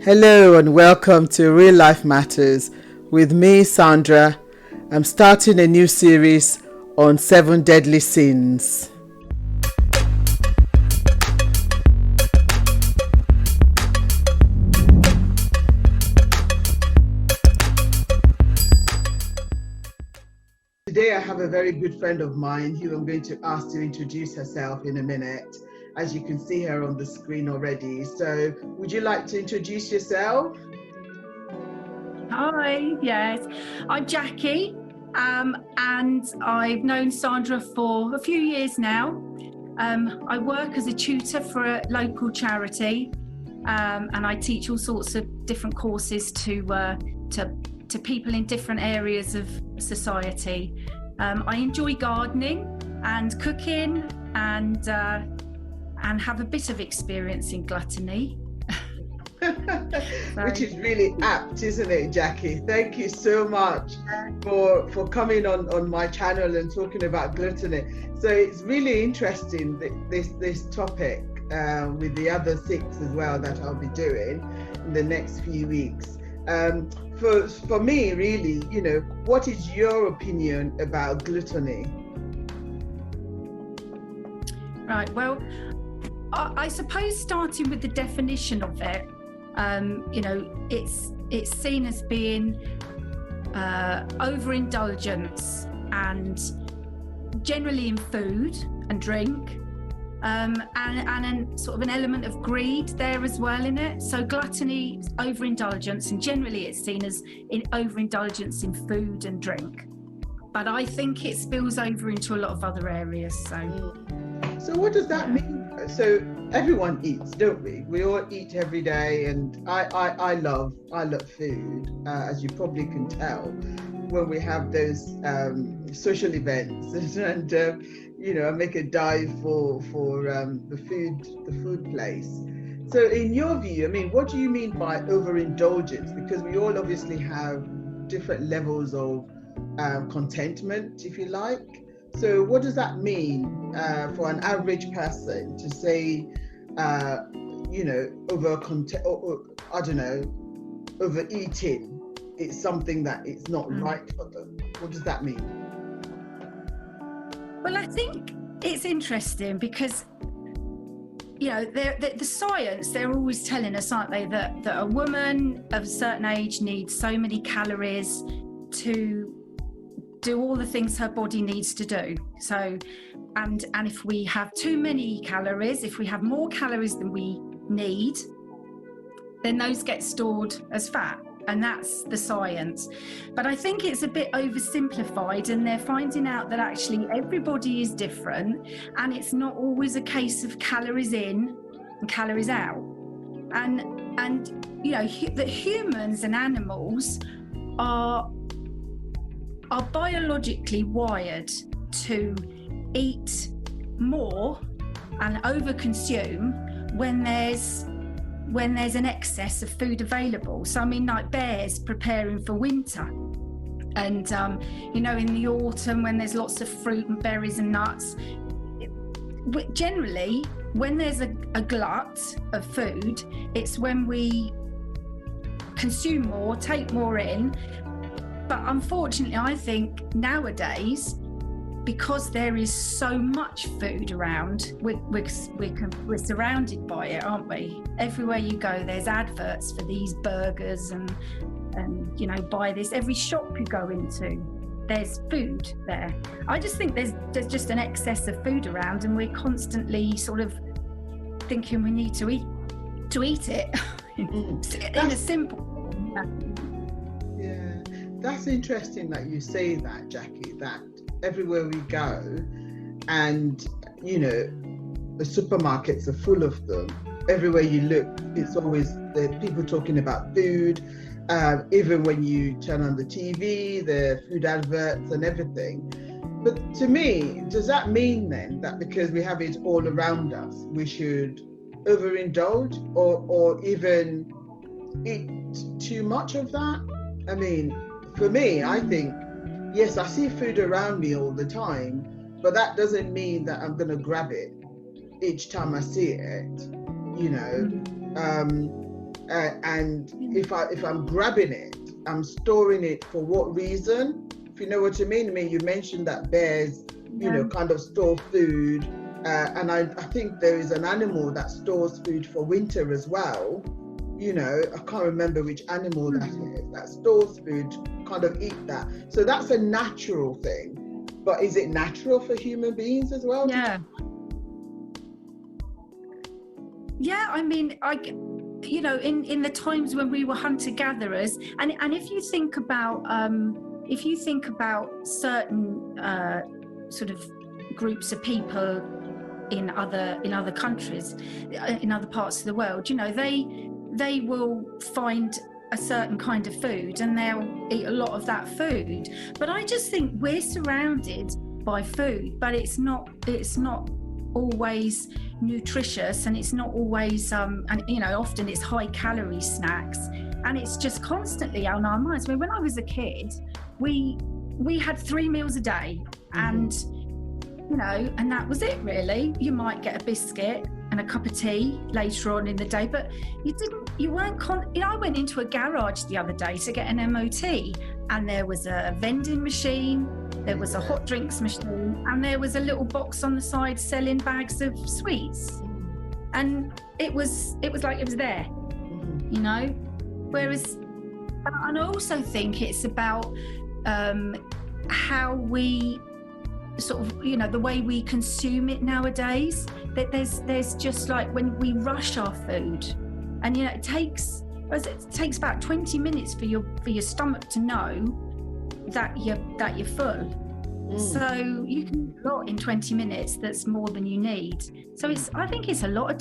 Hello and welcome to Real Life Matters with me, Sandra. I'm starting a new series on 7 deadly sins. Today I have a very good friend of mine who I'm going to ask to introduce herself in a minute. As you can see her on the screen already. So would you like to introduce yourself? Hi, yes, I'm Jackie, and I've known Sandra for a few years now. I work as a tutor for a local charity, and I teach all sorts of different courses to people in different areas of society. I enjoy gardening and cooking, and have a bit of experience in gluttony. Which is really apt, isn't it, Jackie? Thank you so much for coming on my channel and talking about gluttony. So it's really interesting, this topic with the other 6 as well that I'll be doing in the next few weeks. For me, really, what is your opinion about gluttony? Right, well, I suppose starting with the definition of it, it's seen as being overindulgence, and generally in food and drink, and sort of an element of greed there as well in it. So gluttony, overindulgence, and generally it's seen as overindulgence in food and drink. But I think it spills over into a lot of other areas. So what does that mean? So everyone eats, don't we? We all eat every day, and I love food, as you probably can tell when we have those social events, and I make a dive for the food place. So in your view, I mean, what do you mean by overindulgence? Because we all obviously have different levels of contentment, if you like. So what does that mean for an average person to say, overeating is something that it's not right for them? What does that mean? Well, I think it's interesting because, the science, they're always telling us, aren't they, that a woman of a certain age needs so many calories to do all the things her body needs to do. So, and if we have too many calories, if we have more calories than we need, then those get stored as fat, and that's the science. But I think it's a bit oversimplified, and they're finding out that actually everybody is different, and it's not always a case of calories in and calories out. And that humans and animals are biologically wired to eat more and overconsume when there's an excess of food available. So I mean, like bears preparing for winter, and in the autumn when there's lots of fruit and berries and nuts, generally when there's a glut of food, it's when we consume more, take more in. But unfortunately, I think nowadays, because there is so much food around, we're surrounded by it, aren't we? Everywhere you go, there's adverts for these burgers and buy this. Every shop you go into, there's food there. I just think there's just an excess of food around, and we're constantly sort of thinking we need to eat it in a simple. That's interesting that you say that, Jackie, that everywhere we go, and the supermarkets are full of them. Everywhere you look, it's always the people talking about food. Even when you turn on the TV, the food adverts and everything. But to me, does that mean then that because we have it all around us, we should overindulge or even eat too much of that? I mean, for me, I think, yes, I see food around me all the time, but that doesn't mean that I'm going to grab it each time I see it. and if I'm grabbing it, I'm storing it for what reason? If you know what I mean. I mean, you mentioned that bears, kind of store food, and I think there is an animal that stores food for winter as well. I can't remember which animal that is, that stores food, kind of eat that. So that's a natural thing. But is it natural for human beings as well? Yeah. Yeah, I mean, in the times when we were hunter-gatherers, and if you think about certain sort of groups of people in other countries, in other parts of the world, they will find a certain kind of food and they'll eat a lot of that food. But I just think we're surrounded by food, but it's not always nutritious, and it's not always often it's high calorie snacks, and it's just constantly on our minds. I mean, when I was a kid, we had 3 meals a day, and and that was it really. You might get a biscuit and a cup of tea later on in the day, but I went into a garage the other day to get an MOT, and there was a vending machine, there was a hot drinks machine, and there was a little box on the side selling bags of sweets, and it was like it was there, whereas, and I also think it's about how we sort of, the way we consume it nowadays, that there's just like when we rush our food, and it takes about 20 minutes for your stomach to know that you're full. So you can eat a lot in 20 minutes that's more than you need. So I think it's a lot of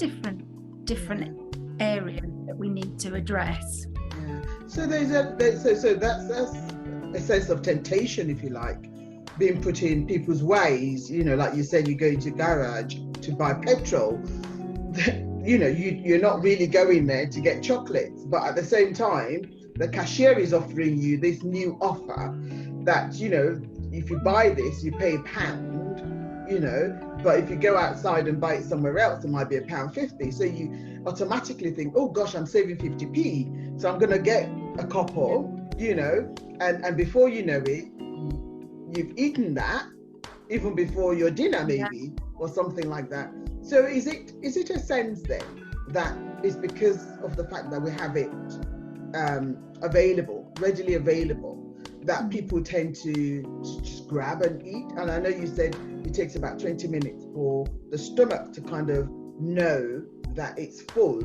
different areas that we need to address. Yeah. So so that's a sense of temptation, if you like, being put in people's ways. Like you said, you go into garage to buy petrol. You're not really going there to get chocolates, but at the same time, the cashier is offering you this new offer that, if you buy this, you pay £1, but if you go outside and buy it somewhere else, it might be £1.50. So you automatically think, oh gosh, I'm saving 50p. So I'm going to get a couple, and before you know it, you've eaten that even before your dinner, maybe, or something like that. So is it a sense then that it's because of the fact that we have it readily available, that people tend to just grab and eat? And I know you said it takes about 20 minutes for the stomach to kind of know that it's full.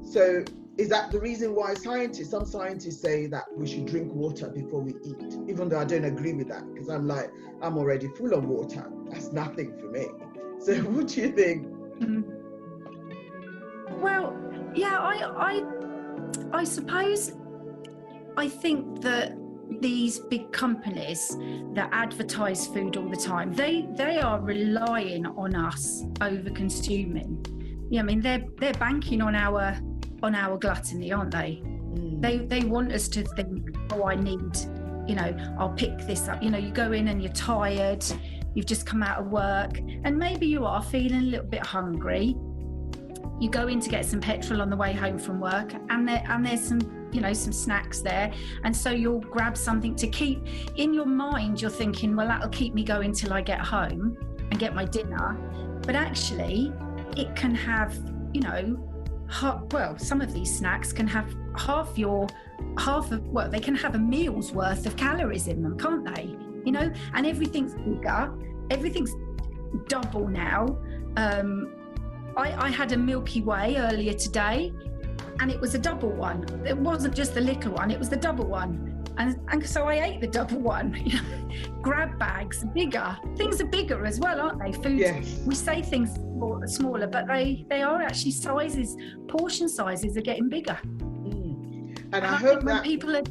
So is that the reason why some scientists say that we should drink water before we eat, even though I don't agree with that, because I'm already full of water. That's nothing for me. So what do you think? Well, yeah, I suppose I think that these big companies that advertise food all the time, they are relying on us over consuming. I mean, they're banking on our gluttony, aren't they? They want us to think, oh, I need, I'll pick this up. You go in and you're tired, you've just come out of work, and maybe you are feeling a little bit hungry. You go in to get some petrol on the way home from work, and there's some snacks there, and so you'll grab something to keep in your mind. You're thinking, well, that'll keep me going till I get home and get my dinner. But actually, it can have, some of these snacks can have they can have a meal's worth of calories in them, can't they? And everything's bigger, everything's double now. I had a Milky Way earlier today, and it was a double one. It wasn't just the little one, it was the double one. And so I ate the double one. Grab bags, bigger. Things are bigger as well, aren't they? Food, yes. We say things smaller, but they are actually sizes, portion sizes are getting bigger. And I hope that people are...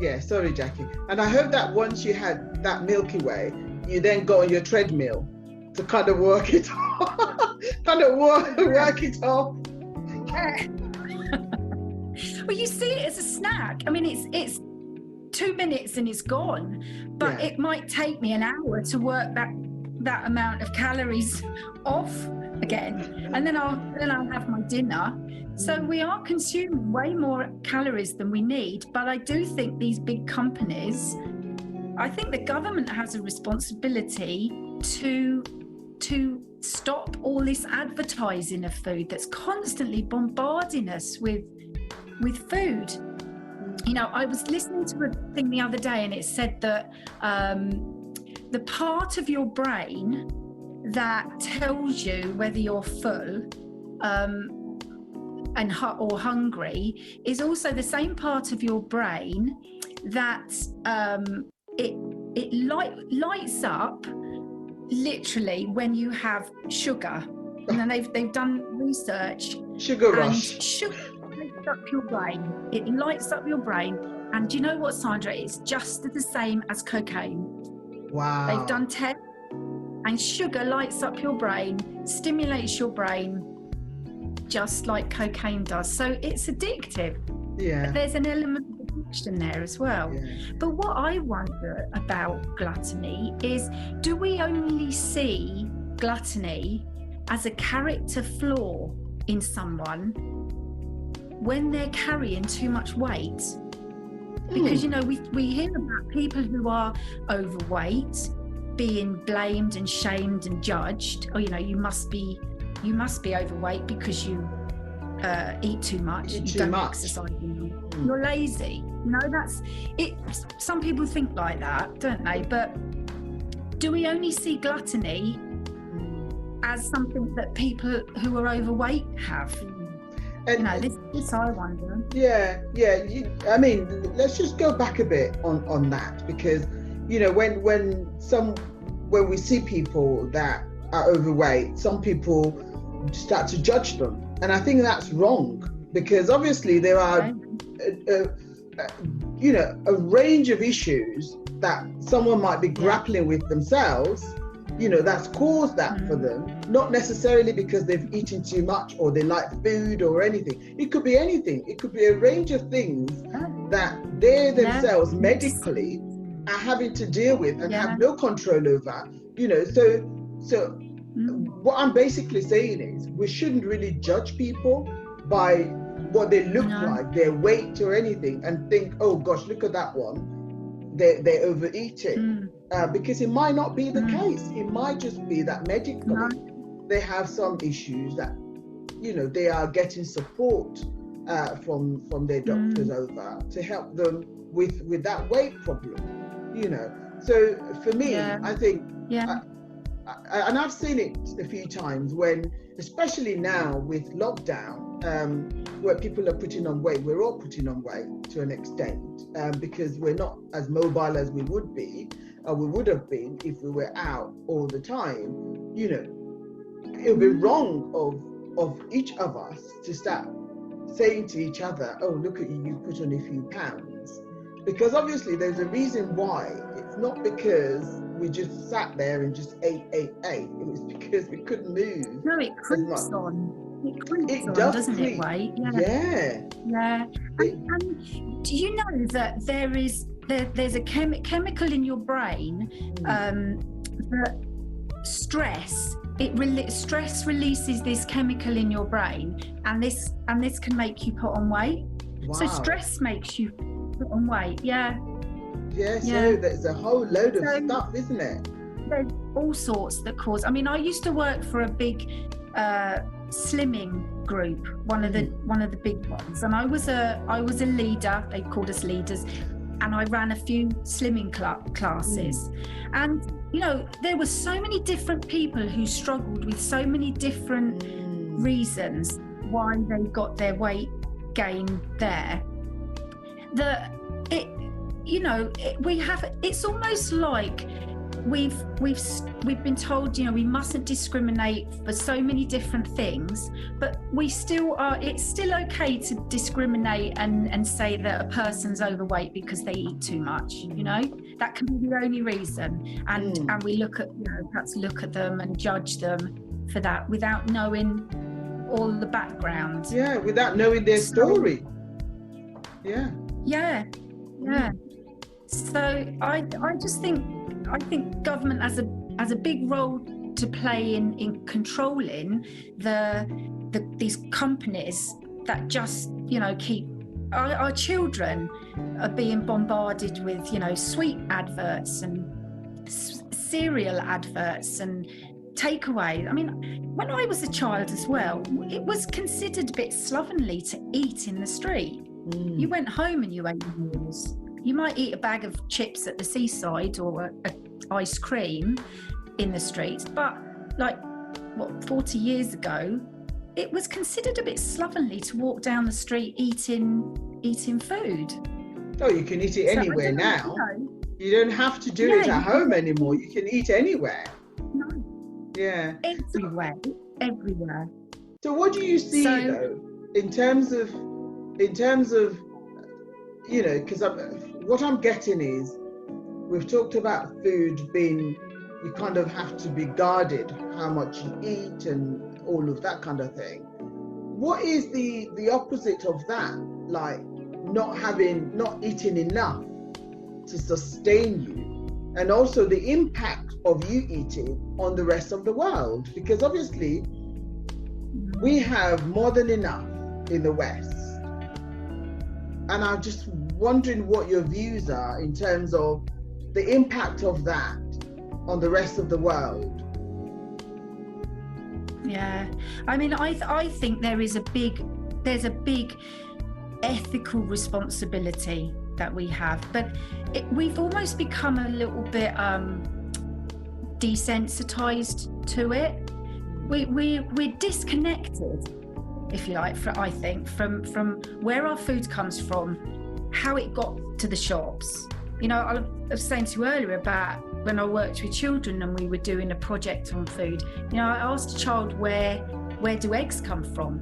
Yeah, sorry, Jackie. And I hope that once you had that Milky Way, you then go on your treadmill to kind of work it off. work it off. Well, you see it as a snack. I mean, it's 2 minutes and it's gone, but it might take me an hour to work that amount of calories off again, and then I'll have my dinner. So we are consuming way more calories than we need. But I do think these big companies, I think the government has a responsibility to stop all this advertising of food that's constantly bombarding us with food. You know, I was listening to a thing the other day, and it said that the part of your brain that tells you whether you're full or hungry is also the same part of your brain that it lights up literally when you have sugar. And then they've done research. Sugar and rush. Sugar lights up your brain. It lights up your brain. And do you know what, Sandra? It's just the same as cocaine. Wow. They've done tests, and sugar lights up your brain, stimulates your brain, just like cocaine does. So it's addictive. Yeah. But there's an element of addiction there as well. Yeah. But what I wonder about gluttony is, do we only see gluttony as a character flaw in someone when they're carrying too much weight? Because, you know, we hear about people who are overweight being blamed and shamed and judged. Oh, you know, you must be overweight because you eat too much. You don't exercise enough. You're lazy. No, that's it. Some people think like that, don't they? But do we only see gluttony as something that people who are overweight have? And, you know, this I wonder. Yeah. I mean, let's just go back a bit on that, because, you know, when we see people that are overweight, some people start to judge them, and I think that's wrong, because obviously there are, you know, a range of issues that someone might be grappling with themselves, you know, that's caused that for them, not necessarily because they've eaten too much or they like food or anything. It could be anything. It could be a range of things that they themselves medically are having to deal with and have no control over, you know. So what I'm basically saying is, we shouldn't really judge people by what they look like, their weight or anything, and think, oh gosh, look at that one, they're overeating. Because it might not be the case. It might just be that medically they have some issues that, you know, they are getting support from their doctors over to help them with that weight problem, you know. So for me, I think, and I've seen it a few times when, especially now with lockdown, where people are putting on weight, we're all putting on weight to an extent, because we're not as mobile as we would be, or we would have been if we were out all the time. You know, it would be wrong of each of us to start saying to each other, oh, look at you, you've put on a few pounds. Because obviously there's a reason why. It's not because we just sat there and just ate. It was because we couldn't move. No, it creeps on. It creeps on, doesn't creep. It, Wade? Yeah. And do you know that there's a chemical in your brain that stress releases this chemical in your brain, and this can make you put on weight. Wow. So stress makes you put on weight. So there's a whole load of stuff, isn't it? There's all sorts that cause. I mean, I used to work for a big slimming group, one of the big ones, and I was a leader. They called us leaders, and I ran a few slimming classes. And you know, there were so many different people who struggled with so many different reasons why they got their weight gain there. It's almost like we've been told, you know, we mustn't discriminate for so many different things, but we still are. It's still okay to discriminate and say that a person's overweight because they eat too much. You know, that can be the only reason, and we look at, you know, perhaps look at them and judge them for that without knowing all the background. Yeah, without knowing their story. Yeah. So I just think government has a big role to play in controlling these companies that just, you know, keep our children are being bombarded with, you know, sweet adverts and cereal adverts and takeaway. I mean, when I was a child as well, it was considered a bit slovenly to eat in the street. You went home and you ate your meals. You might eat a bag of chips at the seaside or a ice cream in the streets, but like 40 years ago, it was considered a bit slovenly to walk down the street eating food. Oh, you can eat it anywhere now. You don't have to do it at home anymore. You can eat anywhere. No. Yeah. Everywhere. So what do you see though, in terms of, you know, because what I'm getting is, we've talked about food being, you kind of have to be guarded how much you eat and all of that kind of thing. What is the opposite of that? Like not eating enough to sustain you, and also the impact of you eating on the rest of the world, because obviously we have more than enough in the West, and I'm just wondering what your views are in terms of the impact of that on the rest of the world. Yeah, I mean, I think there's a big ethical responsibility that we have, but we've almost become a little bit desensitized to it. We're disconnected, if you like, I think, from where our food comes from, how it got to the shops. You know, I was saying to you earlier about when I worked with children and we were doing a project on food. You know, I asked a child where do eggs come from,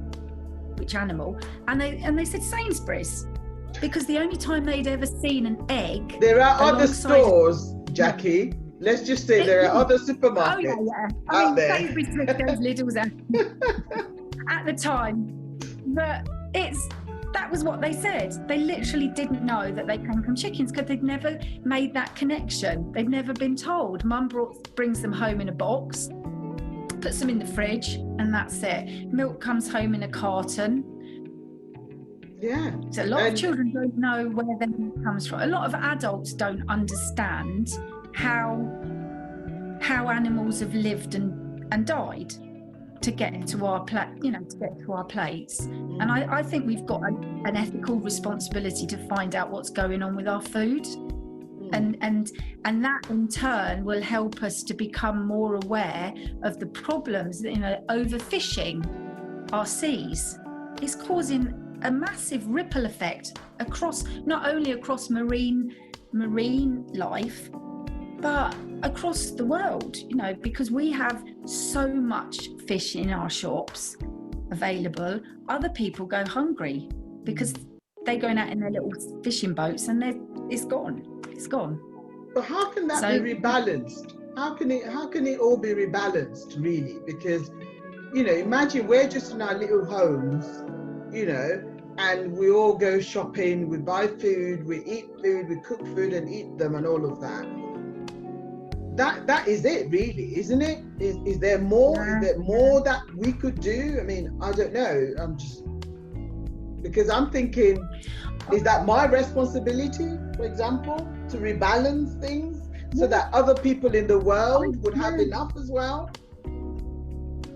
which animal, and they said Sainsbury's, because the only time they'd ever seen an egg. There are other stores, Jackie. Let's just say there are other supermarkets out there. Sainsbury's took those Lidl's out at the time, but that was what they said. They literally didn't know that they came from chickens because they'd never made that connection. They'd never been told. Mum brings them home in a box, puts them in the fridge, and that's it. Milk comes home in a carton. Yeah. So a lot of children don't know where their milk comes from. A lot of adults don't understand how animals have lived and died to get to our plates. And I think we've got an ethical responsibility to find out what's going on with our food, and that in turn will help us to become more aware of the problems. You know, overfishing our seas is causing a massive ripple effect not only across marine life, but across the world, you know, because we have so much fish in our shops available. Other people go hungry because they're going out in their little fishing boats and it's gone. But how can that be rebalanced? How can it all be rebalanced, really? Because, you know, imagine we're just in our little homes, you know, and we all go shopping, we buy food, we eat food, we cook food and eat them and all of that. That is it, really, isn't it? Is there more? Is there more that we could do? I mean, I don't know. Because I'm thinking, is that my responsibility, for example, to rebalance things so that other people in the world would have enough as well?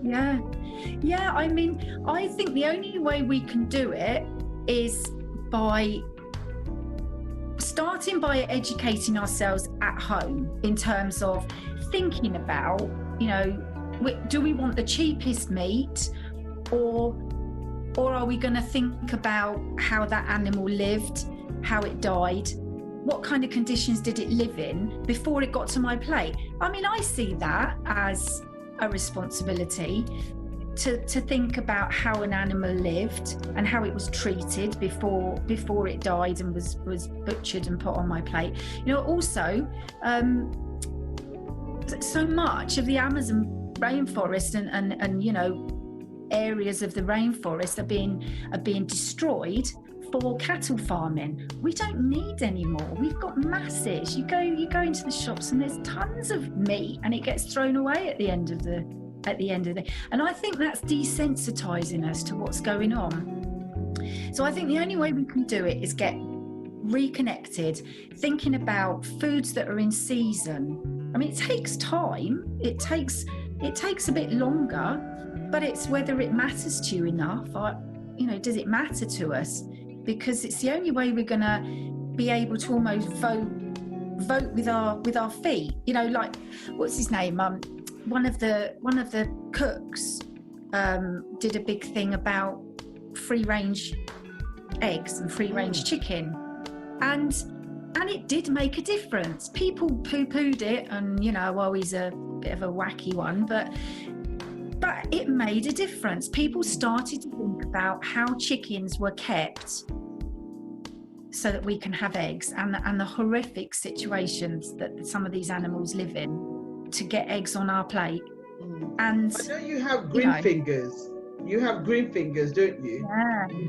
Yeah. I mean, I think the only way we can do it is by starting by educating ourselves at home in terms of thinking about, you know, do we want the cheapest meat, or are we going to think about how that animal lived, how it died, what kind of conditions did it live in before it got to my plate? I mean, I see that as a responsibility to think about how an animal lived and how it was treated before it died and was butchered and put on my plate. You know, also, so much of the Amazon rainforest and you know, areas of the rainforest are being destroyed for cattle farming. We don't need any more. We've got masses. You go into the shops and there's tons of meat, and it gets thrown away at the end of the day. And I think that's desensitizing us to what's going on. So I think the only way we can do it is get reconnected, thinking about foods that are in season. I mean, it takes time. It takes a bit longer, but it's whether it matters to you enough. Does it matter to us? Because it's the only way we're going to be able to almost vote with our feet. Like, what's his name? One of the cooks did a big thing about free range eggs and free range chicken, and it did make a difference. People poo-pooed it, and he's a bit of a wacky one, but it made a difference. People started to think about how chickens were kept so that we can have eggs, and the horrific situations that some of these animals live in to get eggs on our plate. And I know you have green fingers. You have green fingers, don't you? Yeah. You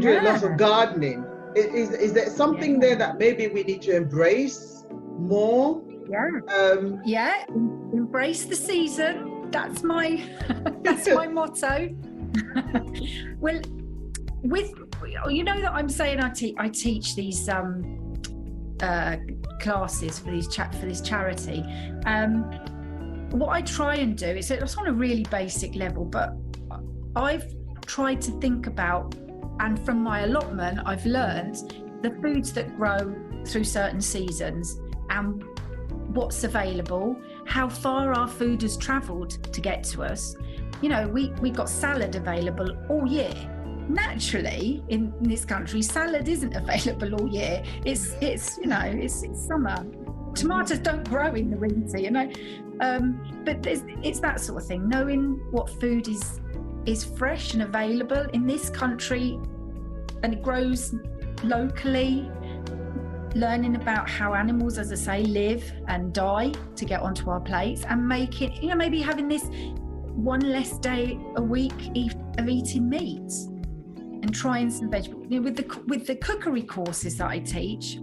do a lot of gardening. Is there something there that maybe we need to embrace more? Yeah. Embrace the season. That's my motto. Well, that I'm saying I teach these classes for this charity. What I try and do is, it's on a really basic level, but I've tried to think about, and from my allotment I've learned the foods that grow through certain seasons and what's available, how far our food has travelled to get to us. We've got salad available all year. Naturally, in this country, salad isn't available all year. It's summer. Tomatoes don't grow in the winter, but it's that sort of thing. Knowing what food is fresh and available in this country, and it grows locally. Learning about how animals, as I say, live and die to get onto our plates, and making, maybe having this one less day a week of eating meat and trying some vegetables. With the cookery courses that I teach,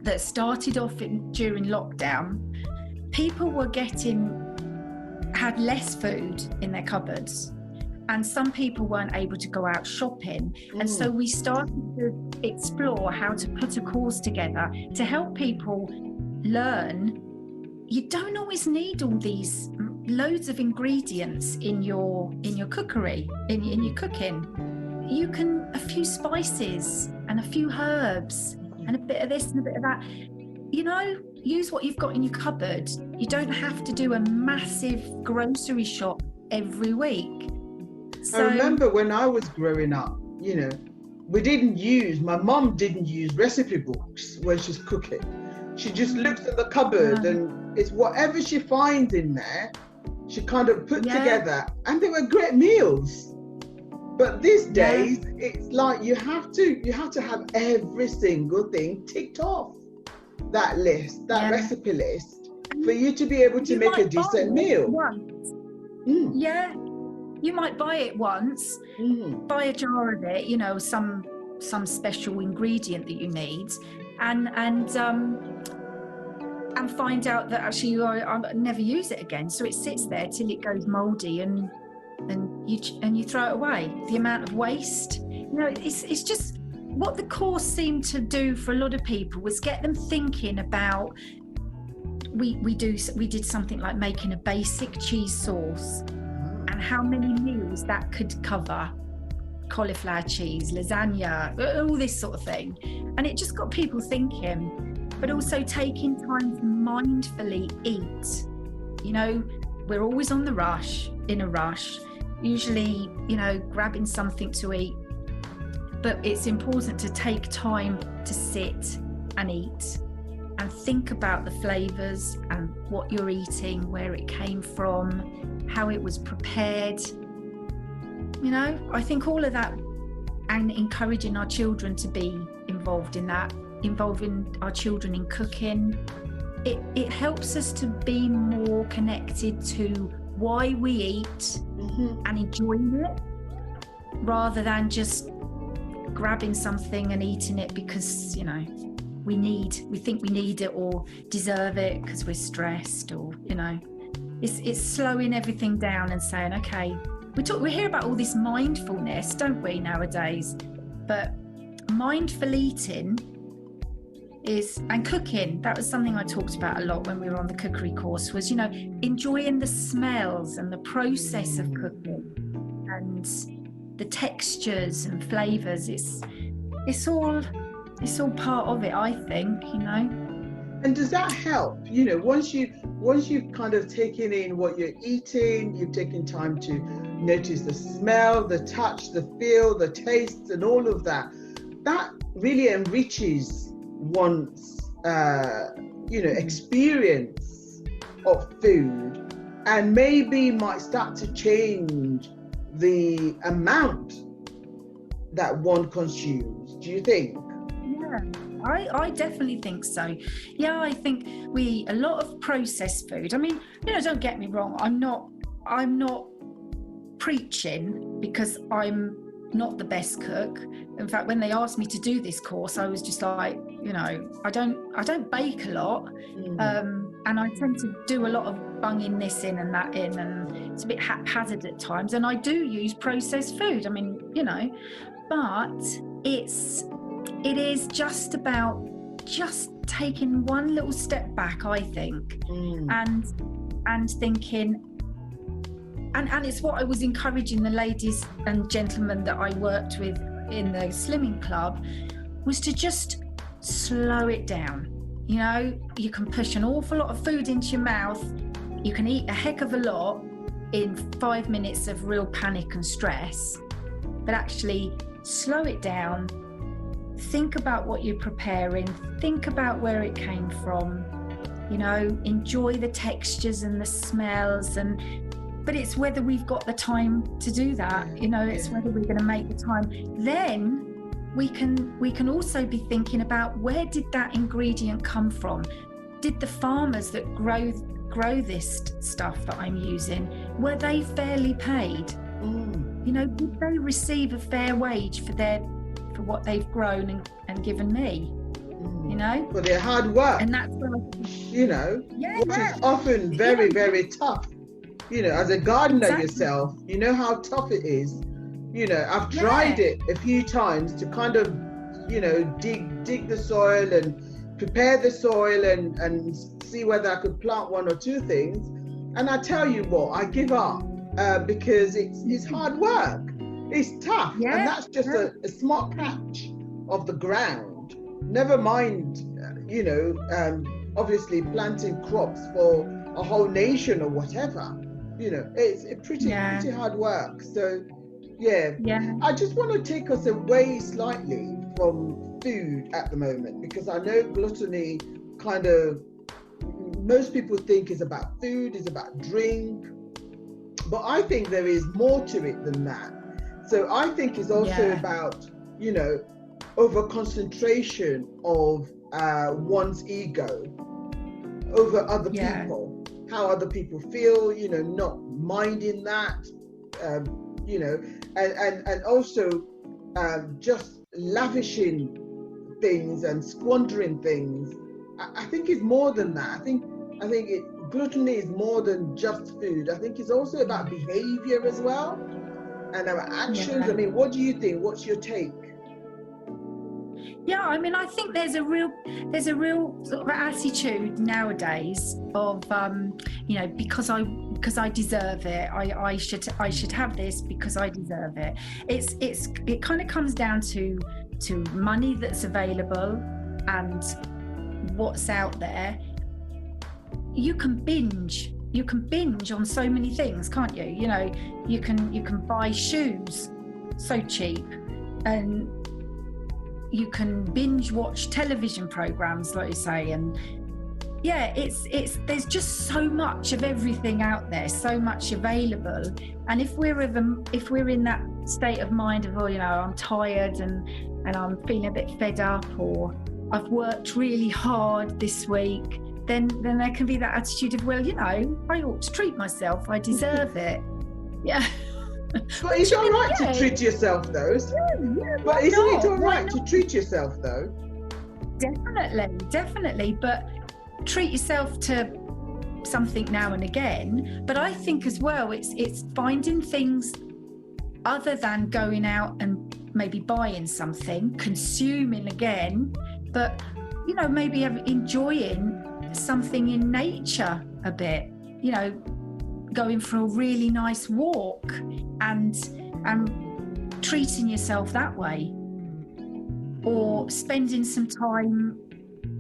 that started off during lockdown, people had less food in their cupboards, and some people weren't able to go out shopping. And so we started to explore how to put a course together to help people learn you don't always need all these loads of ingredients in your cookery, in your cooking. You can, a few spices and a few herbs and a bit of this and a bit of that, use what you've got in your cupboard. You don't have to do a massive grocery shop every week. I remember when I was growing up, my mom didn't use recipe books when she's cooking. She just looks at the cupboard and it's whatever she finds in there, she kind of put together, and they were great meals. But these days, it's like you have to have every single thing ticked off that list, that recipe list, for you to be able to make a decent meal. Yeah. You might buy it once, buy a jar of it, some special ingredient that you need, and find out that actually I'll never use it again. So it sits there till it goes mouldy, and you throw it away. The amount of waste, it's just what the course seemed to do for a lot of people was get them thinking about. We did something like making a basic cheese sauce. And how many meals that could cover: cauliflower cheese, lasagna, all this sort of thing. And it just got people thinking, but also taking time to mindfully eat. We're always in a rush, usually, grabbing something to eat. But it's important to take time to sit and eat and think about the flavours and what you're eating, where it came from, how it was prepared. I think all of that, and encouraging our children to be involved in that, involving our children in cooking, it helps us to be more connected to why we eat and enjoying it, rather than just grabbing something and eating it because, you know, we think we need it or deserve it because we're stressed, or, you know, it's slowing everything down and saying, okay, we hear about all this mindfulness, don't we, nowadays? But mindful eating and cooking, that was something I talked about a lot when we were on the cookery course, was, you know, enjoying the smells and the process of cooking and the textures and flavors. It's all part of it, I think, you know. And does that help? You know, once you've kind of taken in what you're eating, you've taken time to notice the smell, the touch, the feel, the taste, and all of that, that really enriches one's experience of food, and maybe might start to change the amount that one consumes. Do you think? Yeah, I definitely think so. Yeah, I think we eat a lot of processed food. I mean, you know, don't get me wrong, I'm not preaching because I'm not the best cook. In fact, when they asked me to do this course, I was just like, you know, I don't bake a lot, and I tend to do a lot of bunging this in and that in, and it's a bit haphazard at times, and I do use processed food. I mean, you know, but it is just about taking one little step back, I think, and thinking. And it's what I was encouraging the ladies and gentlemen that I worked with in the slimming club, was to just slow it down. You know, you can push an awful lot of food into your mouth. You can eat a heck of a lot in 5 minutes of real panic and stress, but actually slow it down. Think about what you're preparing. Think about where it came from. You know, enjoy the textures and the smells, but it's whether we've got the time to do that. You know, it's whether we're going to make the time. Then we can also be thinking about, where did that ingredient come from? Did the farmers that grow this stuff that I'm using, were they fairly paid? You know, did they receive a fair wage for what they've grown and given me? You know, for their hard work. And that's where you know, which is often very, very tough. You know, as a gardener yourself, you know how tough it is. You know, I've tried it a few times to kind of, you know, dig the soil and prepare the soil and see whether I could plant one or two things. And I tell you what, I give up because it's hard work. It's tough. And that's just a small patch of the ground. Never mind, you know, obviously planting crops for a whole nation or whatever. You know, it's pretty hard work. So, I just want to take us away slightly from food at the moment, because I know gluttony kind of, most people think is about food, is about drink, but I think there is more to it than that. So I think it's also about, you know, over concentration of one's ego over other people, how other people feel, you know, not minding that, you know, and also just lavishing things and squandering things. I think it's more than that. I think gluttony is more than just food. I think it's also about behavior as well, and our actions. I mean, what do you think? What's your take? Yeah, I mean, I think there's a real sort of attitude nowadays of, you know, because I deserve it. I should have this because I deserve it. It kind of comes down to money that's available and what's out there. You can binge on so many things, can't you? You know, you can buy shoes so cheap, and you can binge watch television programs, like you say, and it's there's just so much of everything out there, so much available. And if we're in that state of mind of, oh, you know, I'm tired and I'm feeling a bit fed up, or I've worked really hard this week, then there can be that attitude of, well, you know, I ought to treat myself, I deserve it. But it's all right to treat yourself, though. But isn't it all right to treat yourself, though? Definitely. But treat yourself to something now and again. But I think as well, it's finding things other than going out and maybe buying something, consuming again, but maybe enjoying something in nature a bit, going for a really nice walk and treating yourself that way, or spending some time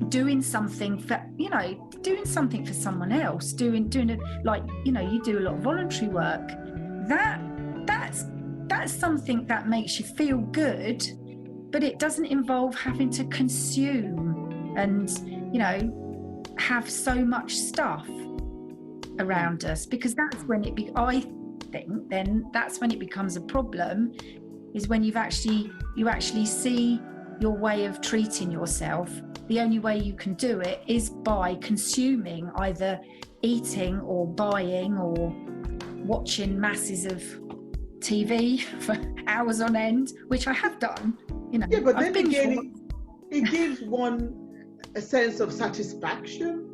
doing something for someone else, doing it, like you do a lot of voluntary work. That's something that makes you feel good, but it doesn't involve having to consume and have so much stuff around us, because that's when I think that's when it becomes a problem, is when you actually see your way of treating yourself. The only way you can do it is by consuming, either eating or buying or watching masses of TV for hours on end, which I have done. Yeah, but then again, it gives one a sense of satisfaction.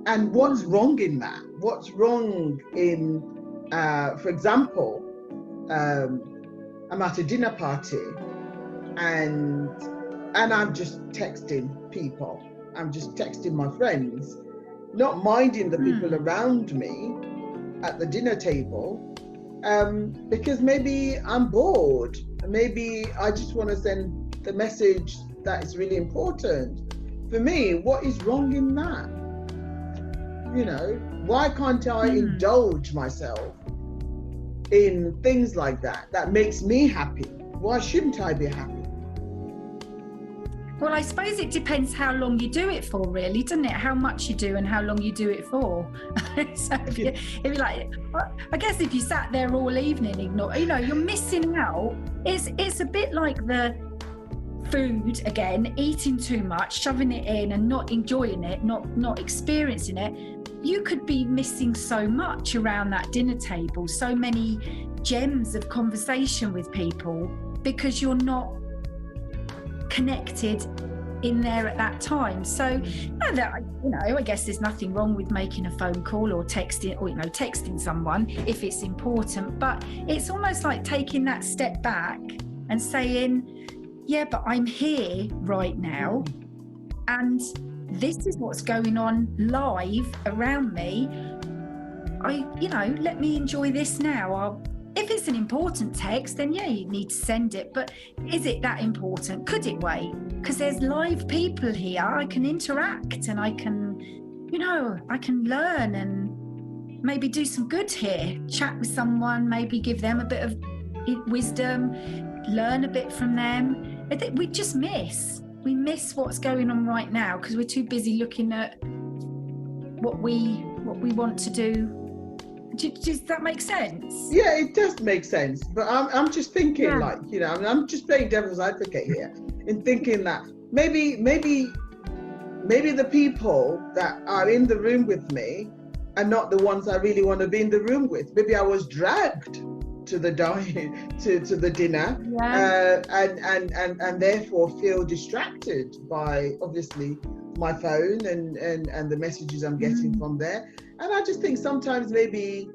And what's wrong in that? What's wrong in, for example, I'm at a dinner party and I'm just texting people. I'm just texting my friends, not minding the people around me at the dinner table, because maybe I'm bored. Maybe I just want to send the message that is really important. For me, what is wrong in that? Why can't I indulge myself in things like that makes me happy? Why shouldn't I be happy? Well, I suppose it depends how long you do it for, really, doesn't it? How much you do and how long you do it for. So if you like, I guess if you sat there all evening, you're missing out. It's a bit like the food again, eating too much, shoving it in and not enjoying it, not experiencing it. You could be missing so much around that dinner table, so many gems of conversation with people, because you're not connected in there at that time. So I guess there's nothing wrong with making a phone call or texting, or texting someone if it's important, but it's almost like taking that step back and saying, yeah, but I'm here right now, and this is what's going on live around me. Let me enjoy this now. If it's an important text, then yeah, you need to send it. But is it that important? Could it wait? Because there's live people here. I can interact and I can learn and maybe do some good here. Chat with someone, maybe give them a bit of wisdom, learn a bit from them. I think we just miss what's going on right now because we're too busy looking at what we want to do. Does that make sense? Yeah, it does make sense. But I'm just thinking, I'm just playing devil's advocate here, in thinking that maybe the people that are in the room with me are not the ones I really want to be in the room with. Maybe I was dragged to the dinner, and therefore feel distracted by obviously my phone and the messages I'm getting from there. And I just think sometimes maybe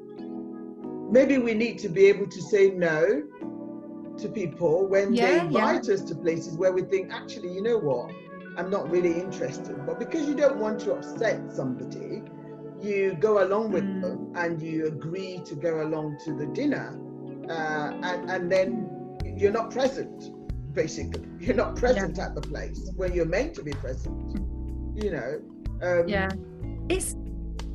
we need to be able to say no to people when they invite us to places where we think, actually, you know what, I'm not really interested. But because you don't want to upset somebody, you go along with them and you agree to go along to the dinner, and then you're not present, basically. You're not present at the place where you're meant to be present,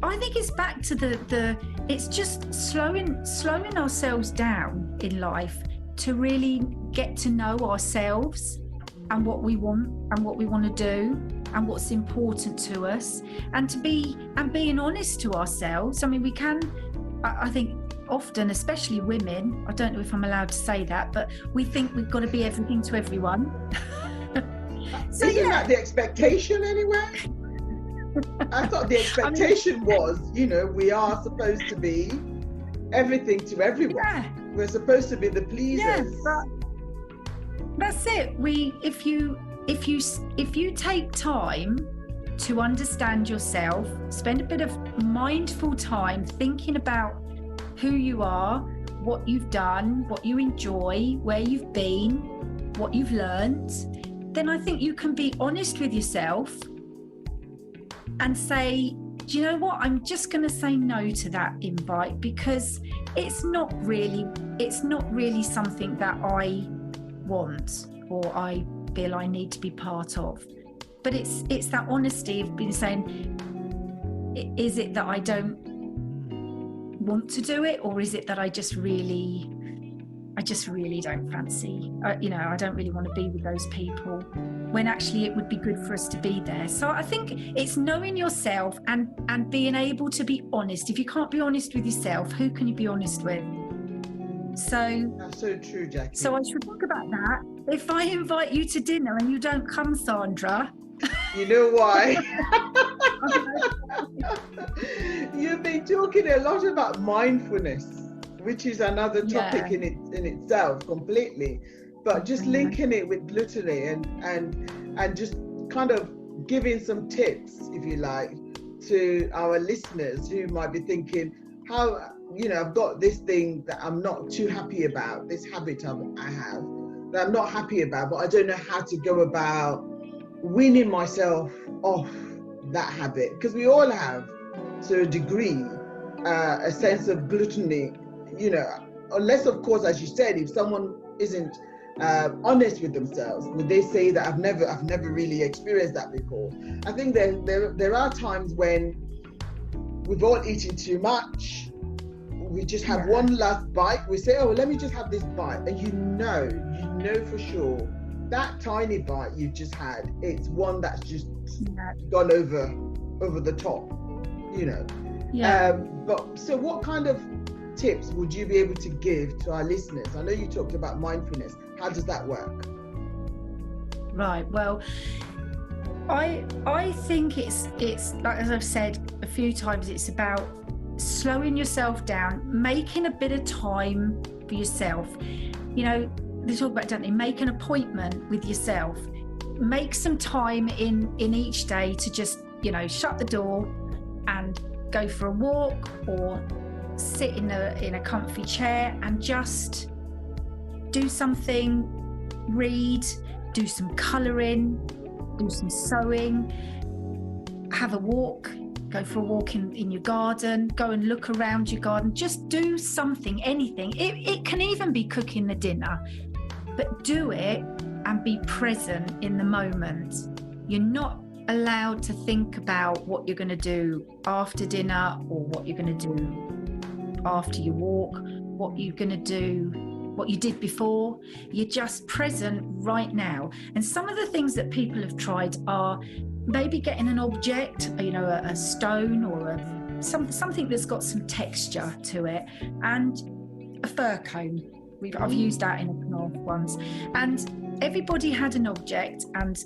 I think it's back to it's just slowing ourselves down in life to really get to know ourselves and what we want to do and what's important to us, and being honest to ourselves. I mean, we can, I think often, especially women, I don't know if I'm allowed to say that, but we think we've got to be everything to everyone. So isn't that the expectation anyway? I thought the expectation was, we are supposed to be everything to everyone. We're supposed to be the pleasers. Yeah, but that's it. If you take time to understand yourself, spend a bit of mindful time thinking about who you are, what you've done, what you enjoy, where you've been, what you've learned, then I think you can be honest with yourself and say, do you know what? I'm just going to say no to that invite because it's not really something that I want or I feel I need to be part of. But it's that honesty of being saying, is it that I don't want to do it, or is it that I just really don't fancy, I don't really want to be with those people, when actually it would be good for us to be there. So I think it's knowing yourself and being able to be honest. If you can't be honest with yourself, who can you be honest with? So that's so true, Jackie. So I should talk about that. If I invite you to dinner and you don't come, Sandra, you know why? You've been talking a lot about mindfulness, which is another topic in itself completely, but just linking it with gluttony and just kind of giving some tips, if you like, to our listeners who might be thinking, how, I've got this thing that I'm not too happy about, this habit I have that I'm not happy about, but I don't know how to go about weaning myself off that habit, because we all have, to a degree, a sense of gluttony, unless, of course, as you said, if someone isn't honest with themselves, would they say that I've never really experienced that before? I think there are times when we've all eaten too much. We just have one last bite. We say, oh, let me just have this bite, and you know for sure that tiny bite you've just had, it's one that's just gone over the top, but so what kind of tips would you be able to give to our listeners? I know you talked about mindfulness. How does that work? Right, well, I think it's like, as I've said a few times, it's about slowing yourself down, making a bit of time for yourself. They talk about, don't they, make an appointment with yourself. Make some time in each day to just, shut the door and go for a walk or sit in a comfy chair and just do something, read, do some colouring, do some sewing, have a walk, go for a walk in your garden, go and look around your garden, just do something, anything. It can even be cooking the dinner, but do it and be present in the moment. You're not allowed to think about what you're going to do after dinner or what you're going to do after your walk, what you're going to do, what you did before. You're just present right now. And some of the things that people have tried are maybe getting an object, a stone or something that's got some texture to it, and a fir cone. I've used that in a cloth once, and everybody had an object, and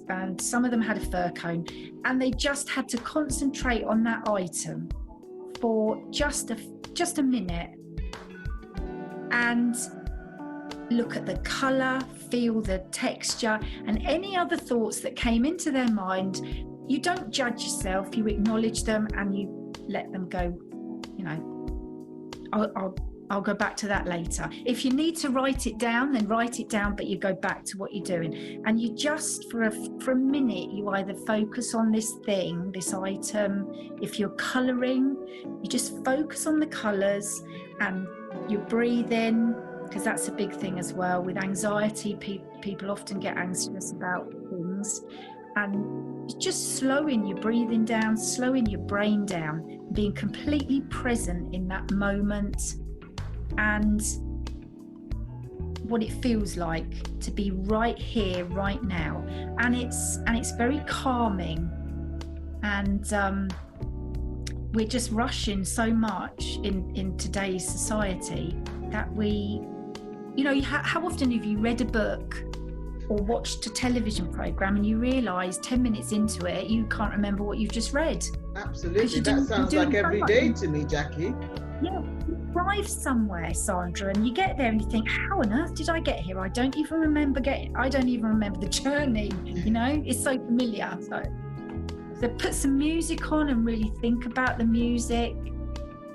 some of them had a fir cone, and they just had to concentrate on that item for just a minute and look at the colour, feel the texture, and any other thoughts that came into their mind. You don't judge yourself, you acknowledge them and you let them go. I'll go back to that later. If you need to write it down, then write it down, but you go back to what you're doing. And you just, for a minute, you either focus on this thing, this item. If you're colouring, you just focus on the colours and you breathe in, because that's a big thing as well. With anxiety, people often get anxious about things. And just slowing your breathing down, slowing your brain down, being completely present in that moment, and what it feels like to be right here, right now. And it's very calming. And we're just rushing so much in today's society that how often have you read a book or watched a television program and you realise 10 minutes into it you can't remember what you've just read? Absolutely, that sounds like every day to me, Jackie. Yeah, you drive somewhere, Sandra, and you get there and you think, how on earth did I get here? I don't even remember the journey, you know, it's so familiar. So put some music on and really think about the music,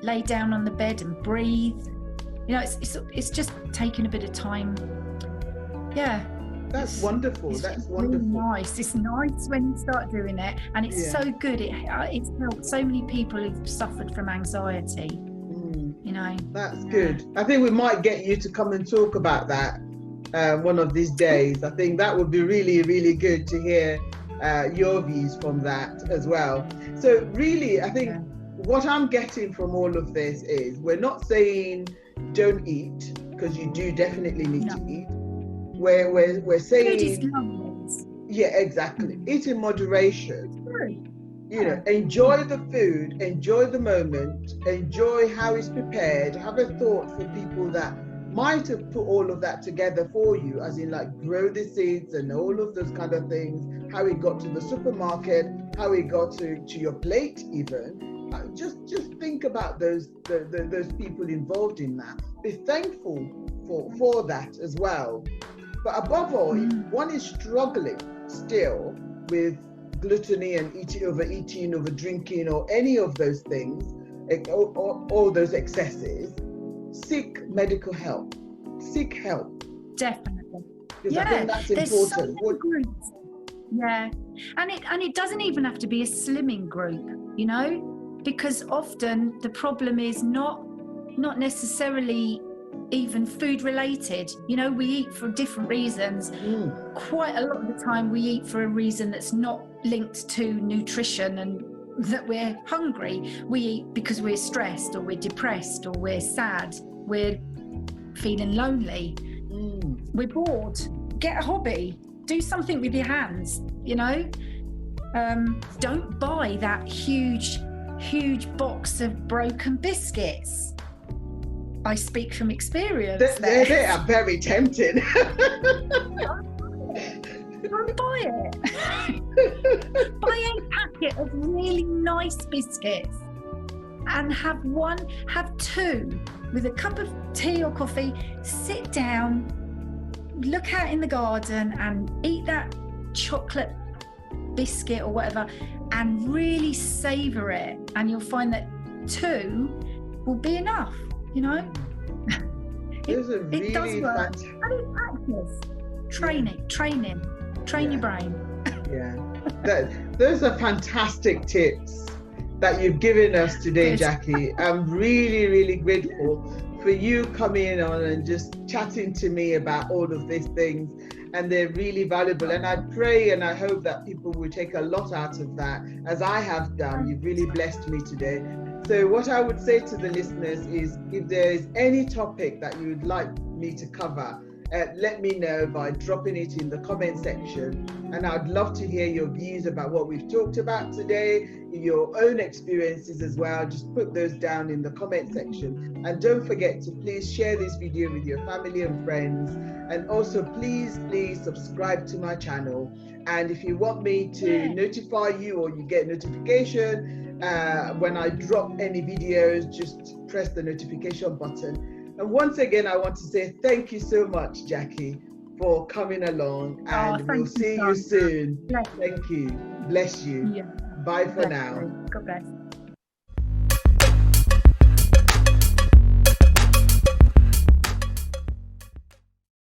lay down on the bed and breathe. You know, it's just taking a bit of time. Yeah. That's wonderful. That's wonderful. Really nice. It's nice when you start doing it, and it's so good. It's helped so many people who've suffered from anxiety. You know. That's good. I think we might get you to come and talk about that one of these days. I think that would be really, really good to hear your views from that as well. So really, I think what I'm getting from all of this is we're not saying don't eat, because you do definitely need to eat. We're saying, yeah, exactly. Eat in moderation. You know, enjoy the food, enjoy the moment, enjoy how it's prepared. Have a thought for people that might have put all of that together for you, as in like grow the seeds and all of those kind of things. How it got to the supermarket, how it got to your plate, even. Just think about those people involved in that. Be thankful for that as well. But above all, if one is struggling still with gluttony and overeating, over drinking, or any of those things, or all those excesses, seek medical help. Seek help. Definitely. Because I think that's important. So many groups. Yeah, and it doesn't even have to be a slimming group, you know, because often the problem is not necessarily even food related. You know, we eat for different reasons. Quite a lot of the time we eat for a reason that's not linked to nutrition and that we're hungry. We eat because we're stressed, or we're depressed, or we're sad, we're feeling lonely, we're bored. Get a hobby, do something with your hands, you know. Don't buy that huge box of broken biscuits. I speak from experience. They are very tempting. Don't buy it. Buy a packet of really nice biscuits and have two with a cup of tea or coffee. Sit down, look out in the garden and eat that chocolate biscuit or whatever, and really savor it. And you'll find that two will be enough. You know, it does work. And it's practice. Train your brain. Those are fantastic tips that you've given us today, Jackie. I'm really, really grateful for you coming on and just chatting to me about all of these things. And they're really valuable. And I pray and I hope that people will take a lot out of that, as I have done. You've really blessed me today. So what I would say to the listeners is, if there is any topic that you would like me to cover, let me know by dropping it in the comment section. And I'd love to hear your views about what we've talked about today, your own experiences as well. Just put those down in the comment section. And don't forget to please share this video with your family and friends. And also please subscribe to my channel. And if you want me to notify you, or you get notification when I drop any videos, just press the notification button. And once again, I want to say thank you so much, Jackie, for coming along, and we'll see you soon. Thank you. Bless you. Bye for now. God bless.